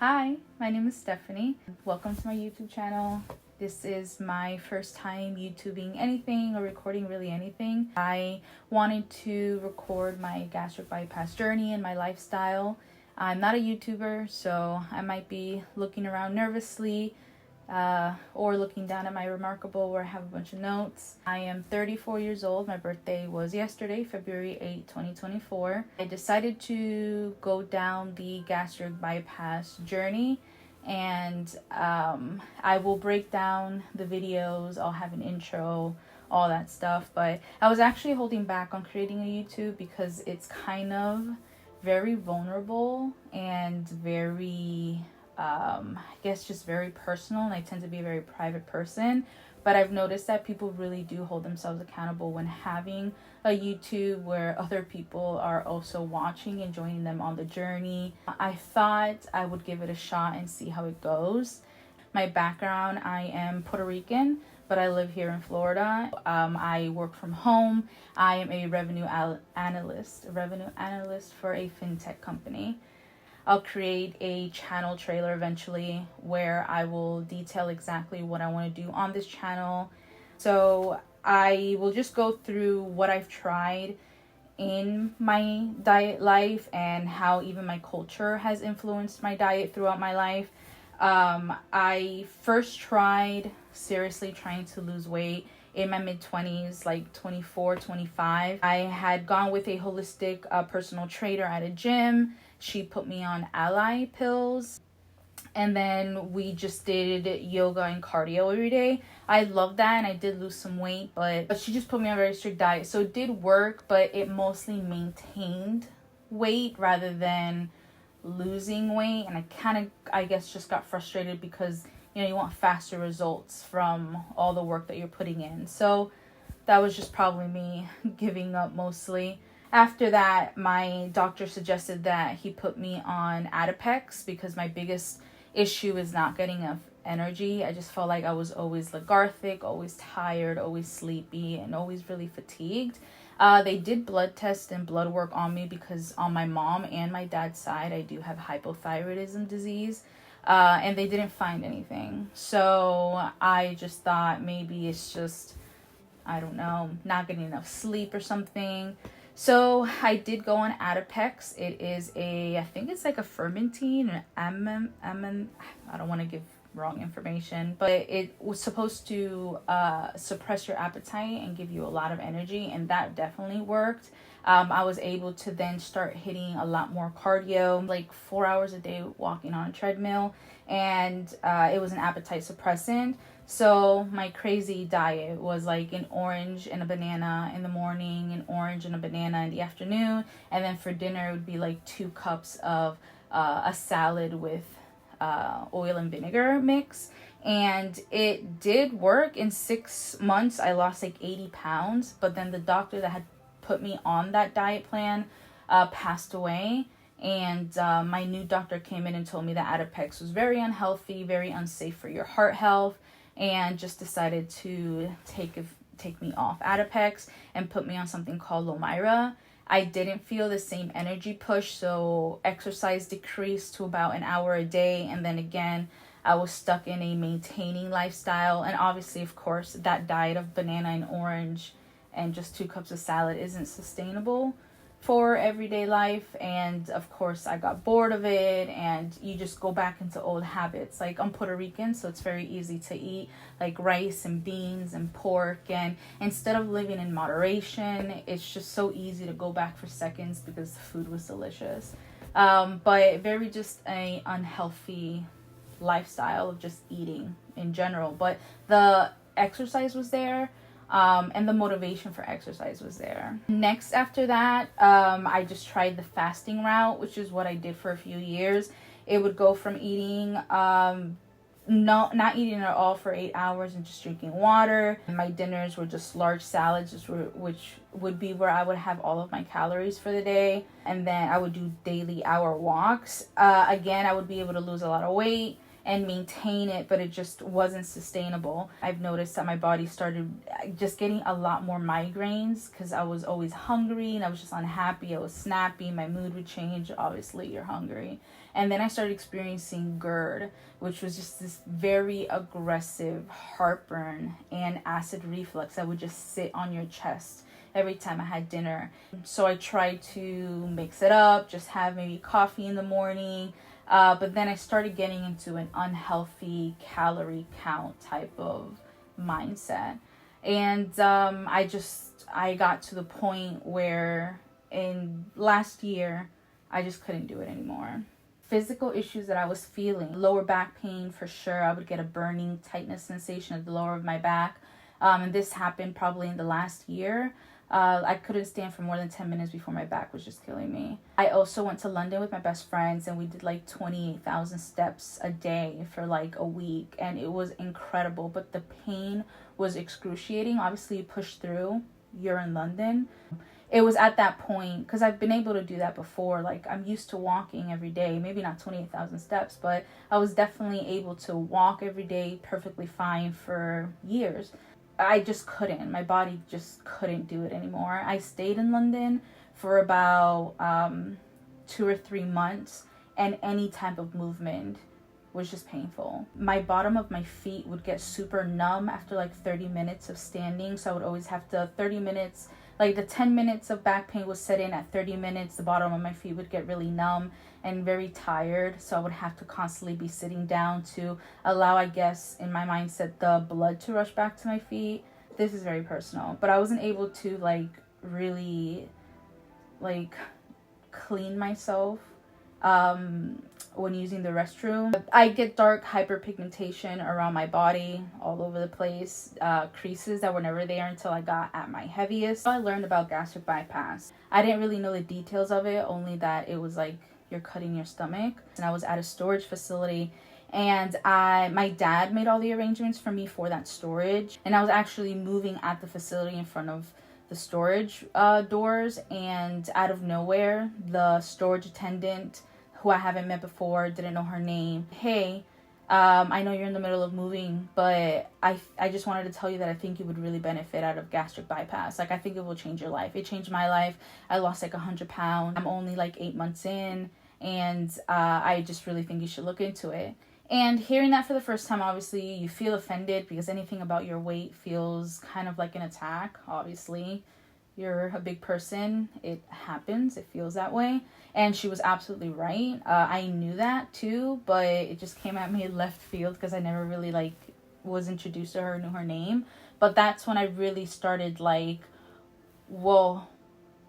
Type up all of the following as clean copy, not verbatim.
Hi, my name is Stephanie. Welcome to my YouTube channel. This is my first time YouTubing anything or recording really anything. I wanted to record my gastric bypass journey and my lifestyle. I'm not a YouTuber, so I might be looking around nervously or looking down at my Remarkable where I have a bunch of notes. I am 34 years old. My birthday was yesterday, February 8, 2024. I decided to go down the gastric bypass journey, and I will break down the videos. I'll have an intro, all that stuff, but I was actually holding back on creating a YouTube because it's kind of very vulnerable and very I guess just very personal, and I tend to be a very private person. But I've noticed that people really do hold themselves accountable when having a YouTube where other people are also watching and joining them on the journey. I thought I would give it a shot and see how it goes. My background, I am Puerto Rican, but I live here in Florida. I work from home. I am a revenue analyst for a fintech company. I'll create a channel trailer eventually where I will detail exactly what I want to do on this channel. So I will just go through what I've tried in my diet life and how even my culture has influenced my diet throughout my life. I first tried seriously trying to lose weight in my mid-20s, like 24, 25. I had gone with a holistic personal trainer at a gym. She put me on ally pills, and then we just did yoga and cardio every day. I loved that, and I did lose some weight, but she just put me on a very strict diet. So it did work, but it mostly maintained weight rather than losing weight. And I guess just got frustrated because, you want faster results from all the work that you're putting in. So that was just probably me giving up mostly. After that, my doctor suggested that he put me on Adipex because my biggest issue is not getting enough energy. I just felt like I was always lethargic, always tired, always sleepy, and always really fatigued. They did blood tests and blood work on me because on my mom and my dad's side, I do have hypothyroidism disease. And they didn't find anything. So I just thought maybe it's just, I don't know, not getting enough sleep or something. So I did go on Adipex. It is I think it's like a fermentine, or I don't want to give wrong information, but it was supposed to suppress your appetite and give you a lot of energy, and that definitely worked. I was able to then start hitting a lot more cardio, like 4 hours a day walking on a treadmill, and it was an appetite suppressant. So my crazy diet was like an orange and a banana in the morning, an orange and a banana in the afternoon, and then for dinner it would be like 2 cups of a salad with oil and vinegar mix. And it did work. In 6 months I lost like 80 pounds, but then the doctor that had put me on that diet plan passed away, and my new doctor came in and told me that Adipex was very unhealthy, very unsafe for your heart health, and just decided to take me off Adipex and put me on something called Lomira. I didn't feel the same energy push, so exercise decreased to about an hour a day, and then again I was stuck in a maintaining lifestyle. And obviously, of course, that diet of banana and orange and just 2 cups of salad isn't sustainable for everyday life. And of course I got bored of it, and you just go back into old habits. Like, I'm Puerto Rican, so it's very easy to eat like rice and beans and pork, and instead of living in moderation, it's just so easy to go back for seconds because the food was delicious. But very just a unhealthy lifestyle of just eating in general. But the exercise was there. And the motivation for exercise was there. Next, after that, I just tried the fasting route, which is what I did for a few years. It would go from eating, not eating at all for 8 hours and just drinking water. And my dinners were just large salads, which would be where I would have all of my calories for the day. And then I would do daily hour walks. Again, I would be able to lose a lot of weight. and maintain it, but it just wasn't sustainable. I've noticed that my body started just getting a lot more migraines because I was always hungry and I was just unhappy. I was snappy, my mood would change. Obviously, you're hungry. And then I started experiencing GERD, which was just this very aggressive heartburn and acid reflux that would just sit on your chest every time I had dinner. So I tried to mix it up, just have maybe coffee in the morning. But then I started getting into an unhealthy calorie count type of mindset. And I got to the point where in last year, I just couldn't do it anymore. Physical issues that I was feeling, lower back pain for sure. I would get a burning tightness sensation at the lower of my back. And this happened probably in the last year. I couldn't stand for more than 10 minutes before my back was just killing me. I also went to London with my best friends and we did like 28,000 steps a day for like a week. And it was incredible, but the pain was excruciating. Obviously, you push through. You're in London. It was at that point, because I've been able to do that before. Like, I'm used to walking every day. Maybe not 28,000 steps, but I was definitely able to walk every day perfectly fine for years. I just couldn't. My body just couldn't do it anymore. I stayed in London for about 2 or 3 months, and any type of movement was just painful. My bottom of my feet would get super numb after like 30 minutes of standing. So I would always have to 30 minutes, like the 10 minutes of back pain would set in. At 30 minutes, the bottom of my feet would get really numb and very tired. So I would have to constantly be sitting down to allow, I guess, in my mindset, the blood to rush back to my feet. This is very personal, but I wasn't able to like really like clean myself when using the restroom. I get dark hyperpigmentation around my body, all over the place, creases that were never there until I got at my heaviest. I learned about gastric bypass. I didn't really know the details of it, only that it was like you're cutting your stomach. And I was at a storage facility, and my dad made all the arrangements for me for that storage, and I was actually moving at the facility in front of the storage doors, and out of nowhere, the storage attendant, who I haven't met before, didn't know her name. Hey, I know you're in the middle of moving, but I just wanted to tell you that I think you would really benefit out of gastric bypass. Like, I think it will change your life. It changed my life. I lost like 100 pounds. I'm only like 8 months in, and I just really think you should look into it. And hearing that for the first time, obviously, you feel offended because anything about your weight feels kind of like an attack, obviously. You're a big person. It happens. It feels that way. And she was absolutely right. I knew that too, but it just came at me left field because I never really like was introduced to her, knew her name. But that's when I really started like, whoa,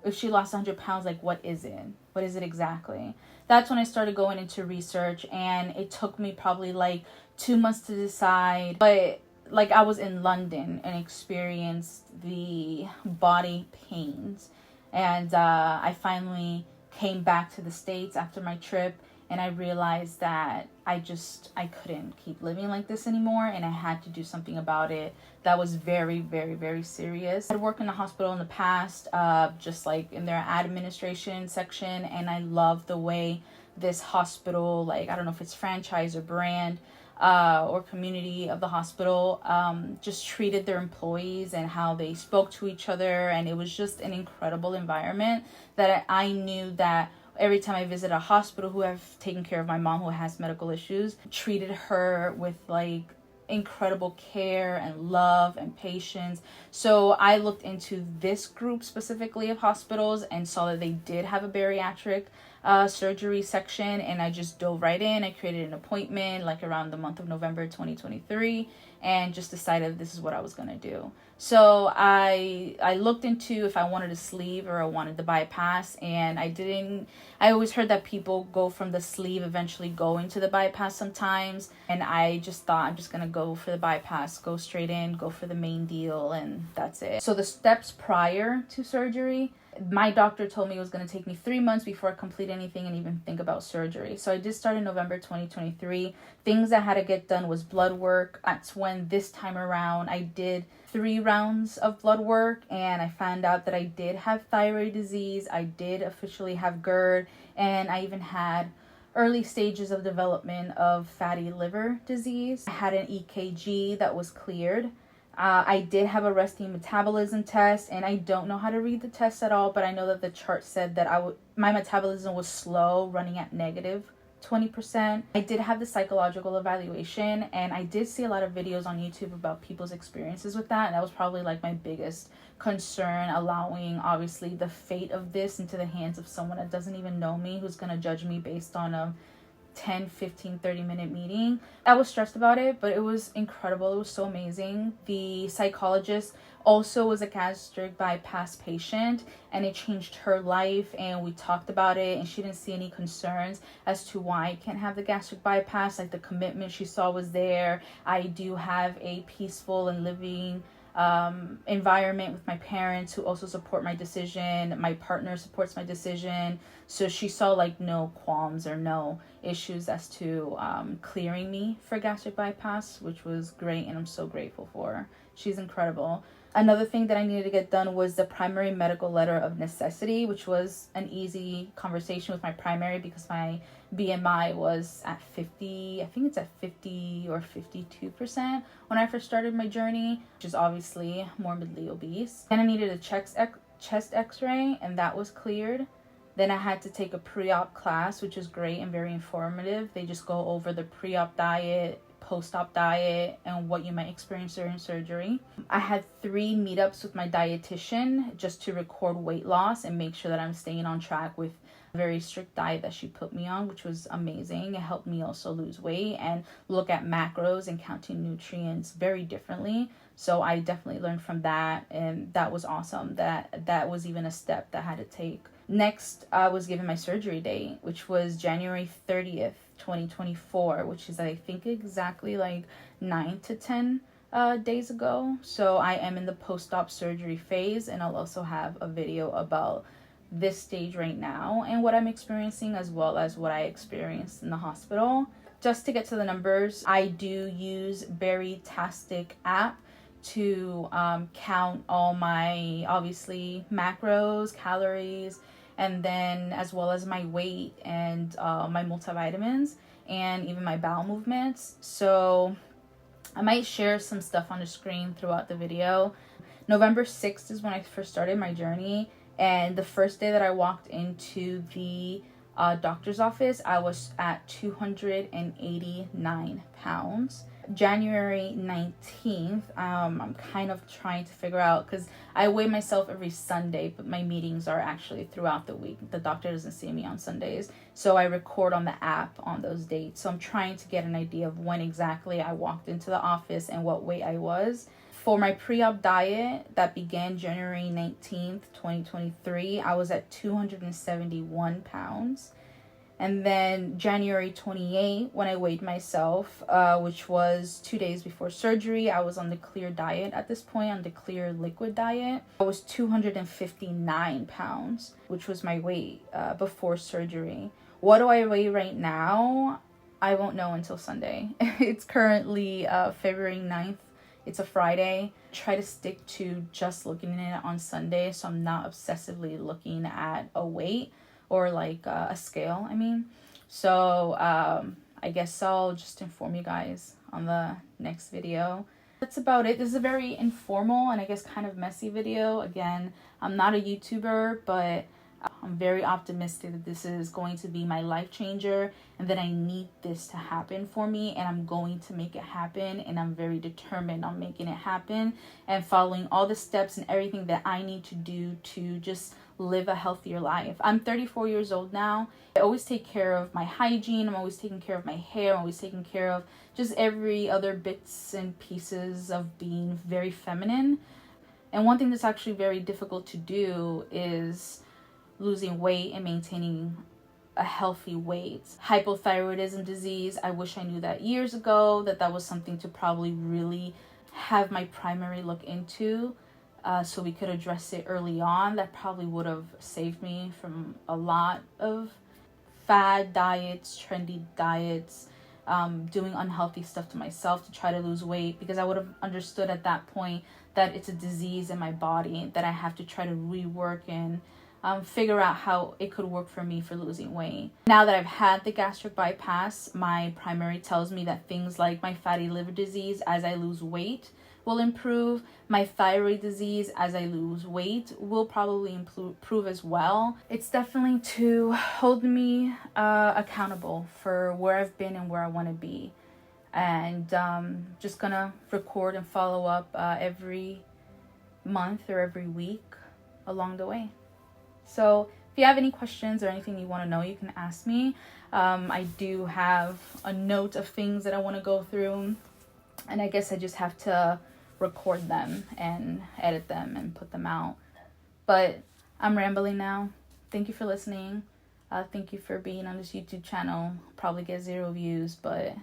if she lost 100 pounds, like what is it? What is it exactly? That's when I started going into research, and it took me probably like 2 months to decide. But like, I was in London and experienced the body pains, and I finally came back to the States after my trip, and I realized that I couldn't keep living like this anymore, and I had to do something about it. That was very, very, very serious. I'd worked in a hospital in the past, just like in their administration section, and I love the way this hospital, like, I don't know if it's franchise or brand, or community of the hospital, just treated their employees and how they spoke to each other. And it was just an incredible environment that I knew that every time I visit a hospital, who have taken care of my mom who has medical issues, treated her with like incredible care and love and patience. So I looked into this group specifically of hospitals and saw that they did have a bariatric surgery section, and I just dove right in. I created an appointment like around the month of November 2023 and just decided this is what I was going to do. So I looked into if I wanted a sleeve or I wanted the bypass, and I always heard that people go from the sleeve, eventually go into the bypass sometimes, and I just thought I'm just going to go for the bypass, go straight in, go for the main deal, and that's it. So the steps prior to surgery, my doctor told me it was going to take me 3 months before I complete anything and even think about surgery. So I did start in November 2023. Things I had to get done was blood work. That's when this time around I did 3 rounds of blood work, and I found out that I did have thyroid disease. I did officially have GERD, and I even had early stages of development of fatty liver disease. I had an EKG that was cleared. I did have a resting metabolism test, and I don't know how to read the test at all, but I know that the chart said that my metabolism was slow, running at negative 20%. I did have the psychological evaluation, and I did see a lot of videos on YouTube about people's experiences with that, and that was probably like my biggest concern, allowing obviously the fate of this into the hands of someone that doesn't even know me, who's going to judge me based on a 10, 15, 30-minute meeting. I was stressed about it, but it was incredible. It was so amazing. The psychologist also was a gastric bypass patient, and it changed her life, and we talked about it, and she didn't see any concerns as to why I can't have the gastric bypass. Like, the commitment she saw was there. I do have a peaceful and living environment with my parents, who also support my decision. My partner supports my decision, so she saw like no qualms or no issues as to clearing me for gastric bypass, which was great, and I'm so grateful for her. She's incredible. Another thing that I needed to get done was the primary medical letter of necessity, which was an easy conversation with my primary because my BMI was at 50, I think it's at 50 or 52% when I first started my journey, which is obviously morbidly obese. Then I needed a chest x-ray, and that was cleared. Then I had to take a pre-op class, which is great and very informative. They just go over the pre-op diet, post-op diet, and what you might experience during surgery. I had 3 meetups with my dietitian just to record weight loss and make sure that I'm staying on track with a very strict diet that she put me on, which was amazing. It helped me also lose weight and look at macros and counting nutrients very differently. So I definitely learned from that, and that was awesome. That was even a step that I had to take. Next, I was given my surgery date, which was January 30th, 2024, which is, I think, exactly like 9 to 10 days ago. So I am in the post-op surgery phase, and I'll also have a video about this stage right now and what I'm experiencing, as well as what I experienced in the hospital. Just to get to the numbers, I do use Berrytastic app to count all my, obviously, macros, calories, and then as well as my weight and my multivitamins and even my bowel movements. So I might share some stuff on the screen throughout the video. November 6th is when I first started my journey, and the first day that I walked into the doctor's office, I was at 289 pounds. January 19th, I'm kind of trying to figure out, because I weigh myself every Sunday, but my meetings are actually throughout the week. The doctor doesn't see me on Sundays, so I record on the app on those dates. So I'm trying to get an idea of when exactly I walked into the office and what weight I was. For my pre-op diet that began January 19th, 2023, I was at 271 pounds. And then January 28th, when I weighed myself, which was 2 days before surgery, I was on the clear diet at this point, on the clear liquid diet. I was 259 pounds, which was my weight before surgery. What do I weigh right now? I won't know until Sunday. It's currently February 9th. It's a Friday. Try to stick to just looking at it on Sunday, so I'm not obsessively looking at a weight or like a scale, I mean. So I guess I'll just inform you guys on the next video. That's about it. This is a very informal and I guess kind of messy video. Again, I'm not a YouTuber, but I'm very optimistic that this is going to be my life changer and that I need this to happen for me, and I'm going to make it happen, and I'm very determined on making it happen and following all the steps and everything that I need to do to just live a healthier life. I'm 34 years old now. I always take care of my hygiene. I'm always taking care of my hair. I'm always taking care of just every other bits and pieces of being very feminine. And one thing that's actually very difficult to do is losing weight and maintaining a healthy weight. Hypothyroidism disease, I wish I knew that years ago, that was something to probably really have my primary look into, so we could address it early on. That probably would have saved me from a lot of fad diets, trendy diets, doing unhealthy stuff to myself to try to lose weight, because I would have understood at that point that it's a disease in my body that I have to try to rework and figure out how it could work for me for losing weight. Now that I've had the gastric bypass, my primary tells me that things like my fatty liver disease as I lose weight will improve. My thyroid disease as I lose weight will probably improve as well. It's definitely to hold me accountable for where I've been and where I want to be. And just gonna record and follow up every month or every week along the way. So if you have any questions or anything you want to know, you can ask me. I do have a note of things that I want to go through, and I guess I just have to record them and edit them and put them out. But I'm rambling now. Thank you for listening. Thank you for being on this YouTube channel. Probably get 0 views, but